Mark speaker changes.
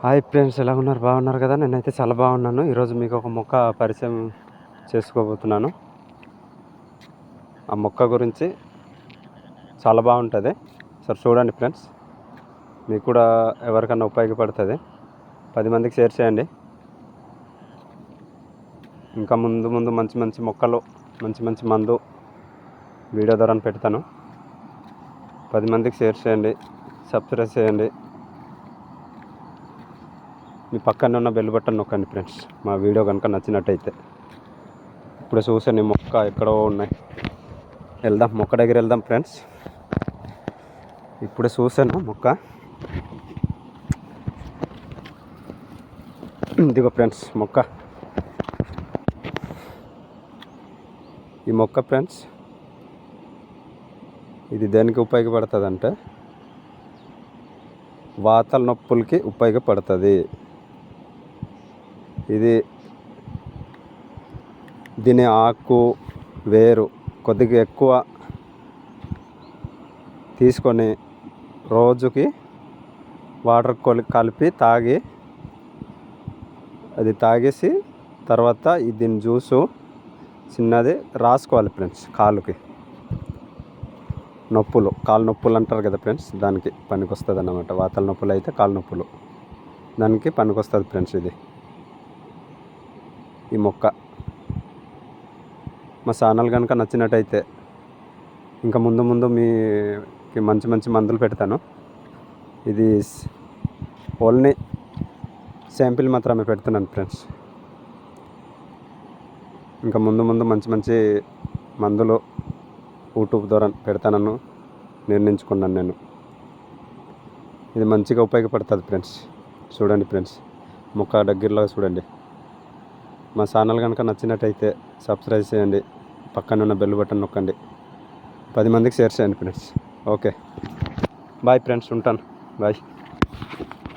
Speaker 1: Hi friends, ఎలా ఉన్నారు? బాగున్నారు కదా? నేనైతే చాలా బాగున్నాను. ఈరోజు మీకు ఒక మొక్క పరిచయం చేసుకోబోతున్నాను. ఆ మొక్క గురించి చాలా బాగుంటుంది. సరే చూడండి ఫ్రెండ్స్, మీకు కూడా ఎవరికన్నా ఉపయోగపడుతుంది. 10 మందికి షేర్ చేయండి. ఇంకా ముందు ముందు మంచి మంచి మొక్కలు, మంచి మంచి మందు వీడియో ద్వారా పెడతాను. 10 మందికి షేర్ చేయండి, సబ్స్క్రైబ్ చేయండి. మీ పక్కనే ఉన్న బెల్ బటన్ నొక్కండి ఫ్రెండ్స్, మా వీడియో కనుక నచ్చినట్టయితే. ఇప్పుడు చూసాను ఈ మొక్క ఎక్కడో ఉన్నాయి. వెళ్దాం, మొక్క దగ్గర వెళ్దాం ఫ్రెండ్స్. ఇప్పుడే చూసాను మొక్క, ఇదిగో ఫ్రెండ్స్ మొక్క. ఈ మొక్క ఫ్రెండ్స్, ఇది దేనికి ఉపయోగపడుతుంది అంటే వాతల నొప్పులకి ఉపయోగపడుతుంది. దీని ఆకు వేరు కొద్దిగా ఎక్కువ తీసుకొని రోజుకి వాటర్ కలిపి తాగేసి తర్వాత దీని జ్యూసు చిన్నది రాసుకోవాలి ఫ్రెండ్స్. కాలు నొప్పులు అంటారు కదా ఫ్రెండ్స్, దానికి పనికొస్తుంది అన్నమాట. వాతల నొప్పులు అయితే కాలు నొప్పులు, దానికి పనికొస్తుంది ఫ్రెండ్స్. ఈ మొక్క మా ఛానల్ కనుక నచ్చినట్టయితే ఇంకా ముందు ముందు మీకు మంచి మంచి మందులు పెడతాను. ఇది ఓన్లీ శాంపిల్ మాత్రమే పెడుతున్నాను ఫ్రెండ్స్. ఇంకా ముందు ముందు మంచి మంచి మందులు యూట్యూబ్ ద్వారా పెడతానని నిర్ణయించుకున్నాను నేను. ఇది మంచిగా ఉపయోగపడుతుంది ఫ్రెండ్స్. చూడండి ఫ్రెండ్స్, మొక్క దగ్గరలో చూడండి. మా ఛానల్ కనుక నచ్చినట్టయితే సబ్స్క్రైబ్ చేయండి, పక్కన ఉన్న బెల్ బటన్ నొక్కండి, 10 మందికి షేర్ చేయండి ఫ్రెండ్స్. ఓకే, బాయ్ ఫ్రెండ్స్, ఉంటాను. బాయ్.